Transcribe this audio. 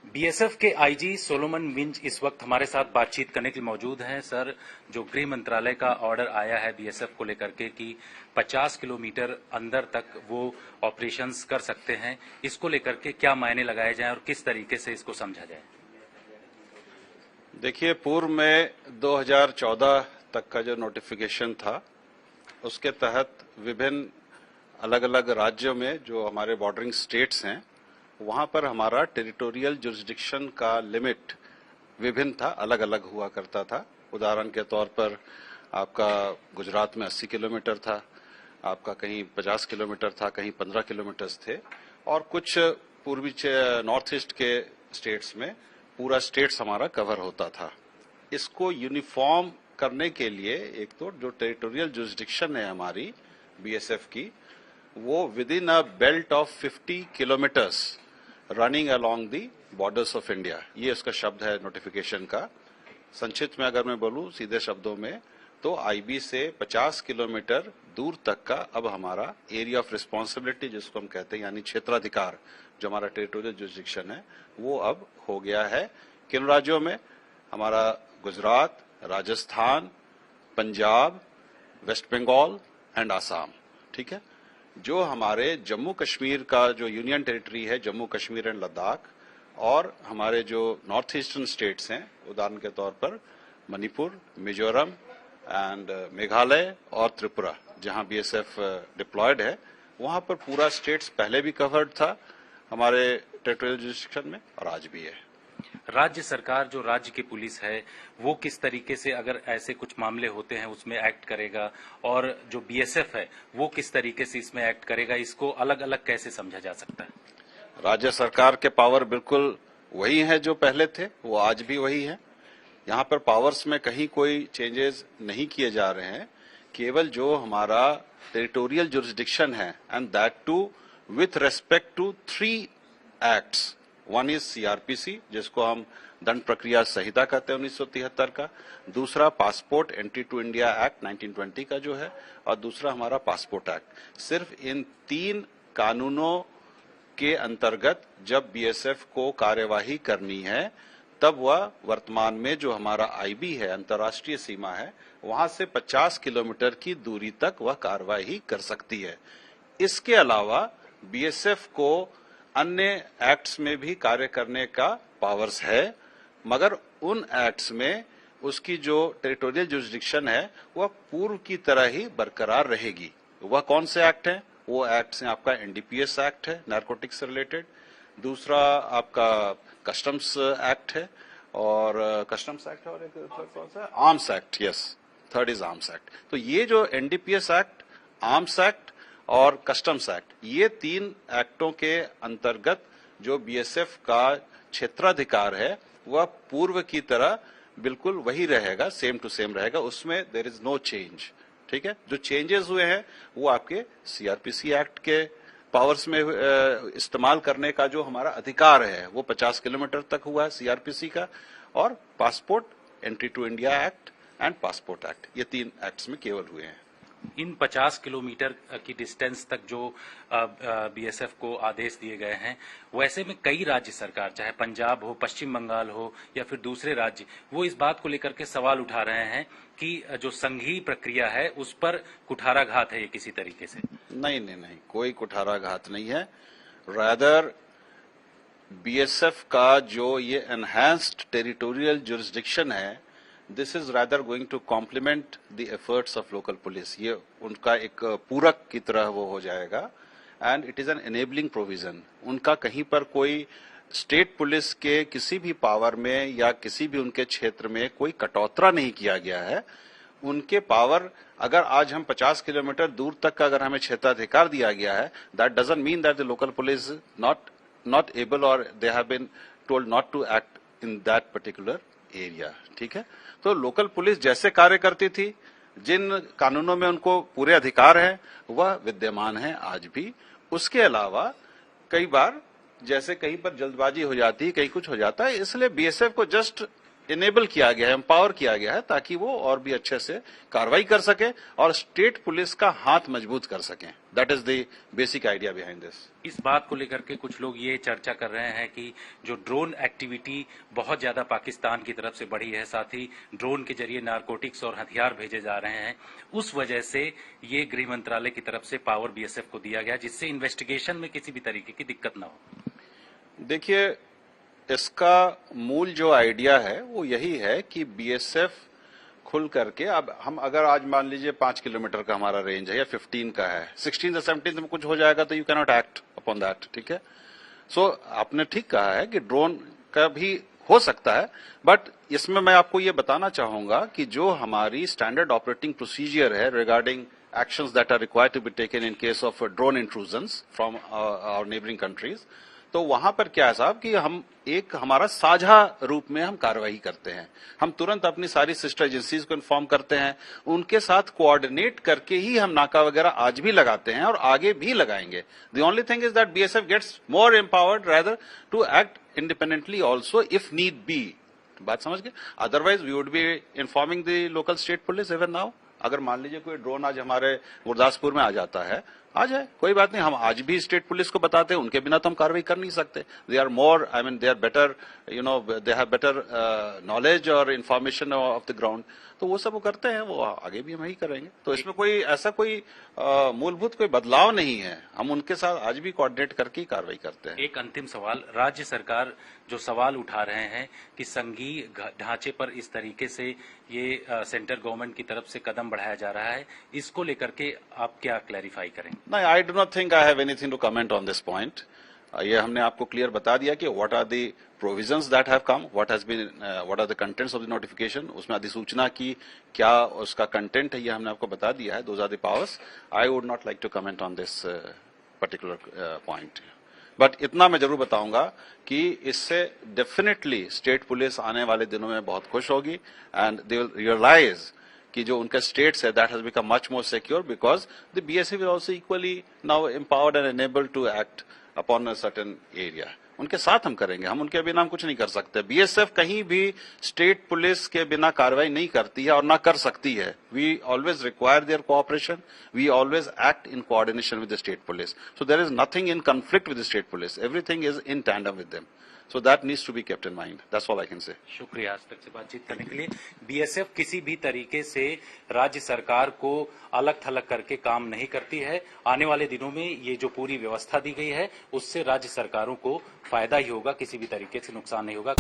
BSF के IG Solomon Vij इस वक्त हमारे साथ बातचीत करने के लिए मौजूद हैं। सर, जो गृह मंत्रालय का ऑर्डर आया है बीएसएफ को लेकर के कि 50 किलोमीटर अंदर तक वो ऑपरेशंस कर सकते हैं, इसको लेकर के क्या मायने लगाए जाएं और किस तरीके से इसको समझा जाए? देखिए, पूर्व में 2014 तक का जो नोटिफिकेशन था उसके तहत विभिन्न अलग अलग राज्यों में जो हमारे बॉर्डरिंग स्टेट्स हैं वहां पर हमारा टेरिटोरियल जुरिस्डिक्शन का लिमिट विभिन्न था, अलग अलग हुआ करता था। उदाहरण के तौर पर आपका गुजरात में 80 किलोमीटर था, आपका कहीं 50 किलोमीटर था, कहीं 15 किलोमीटर थे, और कुछ पूर्वी नॉर्थ ईस्ट के स्टेट्स में पूरा स्टेट्स हमारा कवर होता था। इसको यूनिफॉर्म करने के लिए एक तो जो टेरिटोरियल जुरिस्डिक्शन है हमारी बीएसएफ की, वो with in a belt of 50 kilometres running along the borders of India, ये उसका शब्द है नोटिफिकेशन का। संक्षिप्त में अगर मैं बोलूं सीधे शब्दों में, तो आईबी से 50 किलोमीटर दूर तक का अब हमारा एरिया ऑफ रिस्पॉन्सिबिलिटी जिसको हम कहते हैं, यानी क्षेत्राधिकार, जो हमारा टेरिटोरियल जुरिस्डिक्शन है, वो अब हो गया है। किन राज्यों में? हमारा गुजरात, राजस्थान, पंजाब, वेस्ट बंगाल एंड आसाम। ठीक है। जो हमारे जम्मू कश्मीर का जो यूनियन टेरिटरी है, जम्मू कश्मीर एंड लद्दाख, और हमारे जो नॉर्थ ईस्टर्न स्टेट्स हैं, उदाहरण के तौर पर मणिपुर, मिजोरम एंड मेघालय और त्रिपुरा, जहां बीएसएफ डिप्लॉयड है, वहां पर पूरा स्टेट्स पहले भी कवर्ड था हमारे टेरिटोरियल जुरिस्डिक्शन में और आज भी है। राज्य सरकार, जो राज्य की पुलिस है, वो किस तरीके से अगर ऐसे कुछ मामले होते हैं उसमें एक्ट करेगा, और जो बीएसएफ है वो किस तरीके से इसमें एक्ट करेगा, इसको अलग अलग कैसे समझा जा सकता है? राज्य सरकार के पावर बिल्कुल वही है जो पहले थे, वो आज भी वही है। यहाँ पर पावर्स में कहीं कोई चेंजेस नहीं किए जा रहे हैं। केवल जो हमारा टेरिटोरियल जुरिस्डिक्शन है, and that too with respect to 3 acts. One is CrPC, जिसको हम दंड प्रक्रिया संहिता कहते हैं 1973 का, दूसरा passport entry to India act 1920 का जो है, और दूसरा हमारा पासपोर्ट एक्ट। सिर्फ इन 3 कानूनों के अंतर्गत जब बीएसएफ को कार्यवाही करनी है, तब वह वर्तमान में जो हमारा आईबी है, अंतर्राष्ट्रीय सीमा है, वहां से 50 किलोमीटर की दूरी तक वह कार्यवाही कर सकती है। इसके अलावा बीएसएफ को अन्य एक्ट्स में भी कार्य करने का पावर्स है, मगर उन एक्ट्स में उसकी जो टेरिटोरियल जुरिस्डिक्शन है वह पूर्व की तरह ही बरकरार रहेगी। वह कौन से एक्ट हैं? वो एक्ट्स हैं, आपका एनडीपीएस एक्ट है नारकोटिक्स से रिलेटेड, दूसरा आपका कस्टम्स एक्ट है, और कस्टम्स एक्ट है, और एक थर्ड कौन सा? Arms act. Yes, third is arms act. तो ये जो एनडीपीएस एक्ट, आर्म्स एक्ट और कस्टम्स एक्ट, ये 3 एक्टों के अंतर्गत जो बीएसएफ का क्षेत्राधिकार है वह पूर्व की तरह बिल्कुल वही रहेगा, सेम टू सेम रहेगा, उसमें देयर इज नो चेंज। ठीक है। जो चेंजेस हुए हैं वो आपके सीआरपीसी एक्ट के पावर्स में इस्तेमाल करने का जो हमारा अधिकार है वो 50 किलोमीटर तक हुआ है सीआरपीसी का, और passport entry to India act and passport act, ये 3 एक्ट्स में केवल हुए हैं। इन 50 किलोमीटर की डिस्टेंस तक जो बीएसएफ को आदेश दिए गए हैं, वैसे में कई राज्य सरकार, चाहे पंजाब हो, पश्चिम बंगाल हो या फिर दूसरे राज्य, वो इस बात को लेकर के सवाल उठा रहे हैं कि जो संघीय प्रक्रिया है उस पर कुठाराघात है ये किसी तरीके से। नहीं, कोई कुठाराघात नहीं है। रादर बीएसएफ का जो ये एनहांस्ड टेरिटोरियल जुरिस्डिक्शन है, this is rather going to complement the efforts of local police. ये उनका एक पूरक की तरह वो हो जाएगा, and it is an enabling provision. उनका कहीं पर कोई स्टेट पुलिस के किसी भी पावर में या किसी भी उनके क्षेत्र में कोई कटौतरा नहीं किया गया है। उनके पावर, अगर आज हम 50 किलोमीटर दूर तक का अगर हमें क्षेत्राधिकार दिया गया है, that doesn't mean that the local police not able और they have been told not to act in that particular area. ठीक है। तो लोकल पुलिस जैसे कार्य करती थी, जिन कानूनों में उनको पूरे अधिकार हैं, वह विद्यमान है आज भी। उसके अलावा कई बार जैसे कहीं पर जल्दबाजी हो जाती है, कहीं कुछ हो जाता है, इसलिए बीएसएफ को जस्ट इनेबल किया गया है, एम्पावर किया गया है, ताकि वो और भी अच्छे से कार्रवाई कर सके और स्टेट पुलिस का हाथ मजबूत कर सकें। That is the basic idea behind this. इस बात को लेकर के कुछ लोग ये चर्चा कर रहे हैं कि जो ड्रोन एक्टिविटी बहुत ज्यादा पाकिस्तान की तरफ से बढ़ी है, साथ ही ड्रोन के जरिए नारकोटिक्स और हथियार भेजे जा रहे हैं, उस वजह से ये गृह मंत्रालय की तरफ से पावर बीएसएफ को दिया गया, जिससे इन्वेस्टिगेशन में किसी भी तरीके की दिक्कत न हो। देखिए, इसका मूल जो आइडिया है वो यही है कि बीएसएफ खुल करके, अब हम अगर आज मान लीजिए 5 किलोमीटर का हमारा रेंज है या 15 का है, 16 या 17 में कुछ हो जाएगा तो you can not act upon that, ठीक है। सो आपने ठीक कहा है कि ड्रोन का भी हो सकता है, बट इसमें मैं आपको ये बताना चाहूंगा कि जो हमारी स्टैंडर्ड ऑपरेटिंग प्रोसीजर है regarding actions that are required to be taken in case of drone intrusions from our neighboring countries, तो वहां पर क्या है साहब कि हम एक हमारा साझा रूप में हम कार्रवाई करते हैं। हम तुरंत अपनी सारी सिस्टर एजेंसीज को इन्फॉर्म करते हैं, उनके साथ कोऑर्डिनेट करके ही हम नाका वगैरह आज भी लगाते हैं और आगे भी लगाएंगे। The only thing is that BSF gets more empowered rather to act independently also if need be. बात समझ गए? Otherwise we would be informing the local state police even now. अगर मान लीजिए कोई ड्रोन आज हमारे गुरदासपुर में आ जाता है, आ जाए, कोई बात नहीं, हम आज भी स्टेट पुलिस को बताते हैं, उनके बिना तो हम कार्रवाई कर नहीं सकते। They are more, I mean they are better, you know, they have better knowledge और इन्फॉर्मेशन ऑफ द ग्राउंड, तो वो सब वो करते हैं, वो आगे भी हम ही करेंगे। तो इसमें कोई ऐसा कोई मूलभूत कोई बदलाव नहीं है, हम उनके साथ आज भी कोऑर्डिनेट करके ही कार्रवाई करते हैं। एक अंतिम सवाल, राज्य सरकार जो सवाल उठा रहे हैं कि संघीय ढांचे पर इस तरीके से ये सेंट्रल गवर्नमेंट की तरफ से कदम बढ़ाया जा रहा है, इसको लेकर के आप क्या क्लैरिफाई करेंगे? नहीं, I do not think I have anything to comment on this point. ये हमने आपको क्लियर बता दिया कि what are the provisions that have come, what are the contents of the notification, उसमें अधिसूचना की क्या उसका कंटेंट है, ये हमने आपको बता दिया है। Those are the powers. I would not like to comment on this particular point, but इतना मैं जरूर बताऊंगा कि इससे डेफिनेटली स्टेट पुलिस आने वाले दिनों में बहुत खुश होगी एंड दे विल रियलाइज कि जो उनका स्टेट्स है that has become much more secure because the BSF is also equally now empowered and enabled to act upon a certain area. उनके साथ हम करेंगे, हम उनके बिना हम कुछ नहीं कर सकते। बीएसएफ कहीं भी स्टेट पुलिस के बिना कार्रवाई नहीं करती है और ना कर सकती है। We always require their cooperation, we always act in coordination with the state police, so there is nothing in conflict with the state police, everything is in tandem with them, so that needs to be kept in mind. That's all I can say. शुक्रिया आज तक से बातचीत करने के लिए। BSF किसी भी तरीके से राज्य सरकार को अलग थलग करके काम नहीं करती है। आने वाले दिनों में ये जो पूरी व्यवस्था दी गई है उससे राज्य सरकारों को फायदा ही होगा, किसी भी तरीके से नुकसान नहीं होगा।